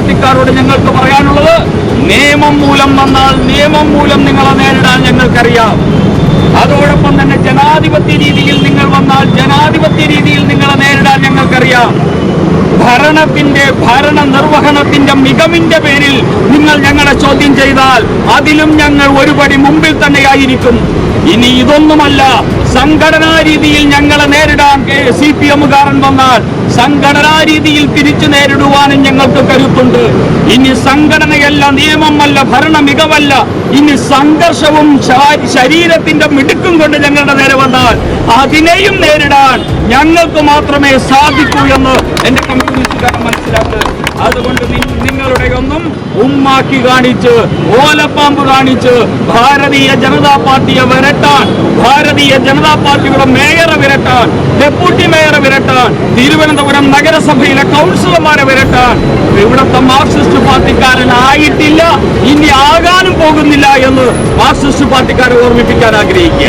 പാർട്ടിക്കാരോട് ഞങ്ങൾക്ക് പറയാനുള്ളത്, നിയമം മൂലം വന്നാൽ നിയമം മൂലം നിങ്ങളെ നേരിടാൻ ഞങ്ങൾക്കറിയാം. അതോടൊപ്പം തന്നെ ജനാധിപത്യ രീതിയിൽ നിങ്ങൾ വന്നാൽ ജനാധിപത്യ രീതിയിൽ നിങ്ങളെ നേരിടാൻ ഞങ്ങൾക്കറിയാം. ഭരണ നിർവഹണത്തിന്റെ മികവിന്റെ പേരിൽ നിങ്ങൾ ഞങ്ങളെ ചോദ്യം ചെയ്താൽ അതിലും ഞങ്ങൾ ഒരുപടി മുമ്പിൽ തന്നെയായിരിക്കും. ഇനി ഇതൊന്നുമല്ല, സംഘടനാ രീതിയിൽ ഞങ്ങളെ നേരിടാൻ CPM-കാരൻ വന്നാൽ സംഘടനാ രീതിയിൽ തിരിച്ചു നേരിടുവാനും ഞങ്ങൾക്ക് കരുത്തുണ്ട്. ഇനി സംഘടനയല്ല, നിയമമല്ല, ഭരണ മികവല്ല, ഇനി സംഘർഷവും ശരീരത്തിന്റെ മിടുക്കും കൊണ്ട് ഞങ്ങളുടെ നേരെ വന്നാൽ അതിനെയും നേരിടാൻ ഞങ്ങൾക്ക് മാത്രമേ സാധിക്കൂ എന്ന് എന്റെ കമ്മ്യൂണിസ്റ്റുകാരൻ മനസ്സിലാക്കുക. അതുകൊണ്ട് നിങ്ങളുടെ ഒന്നും ഉമ്മാക്കി കാണിച്ച്, ഓലപ്പാമ്പ് കാണിച്ച് ഭാരതീയ ജനതാ പാർട്ടിയെ വിരട്ടാൻ, ഭാരതീയ ജനതാ പാർട്ടിയുടെ മേയറെ വിരട്ടാൻ, ഡെപ്യൂട്ടി മേയറെ വിരട്ടാൻ, തിരുവനന്തപുരം നഗരസഭയിലെ കൗൺസിലർമാരെ വിരട്ടാൻ ഇവിടുത്തെ മാർക്സിസ്റ്റ് പാർട്ടിക്കാരനായിട്ടില്ല, ഇനി ആകാനും പോകുന്നില്ല എന്ന് മാർക്സിസ്റ്റ് പാർട്ടിക്കാരെ ഓർമ്മിപ്പിക്കാൻ ആഗ്രഹിക്കുക.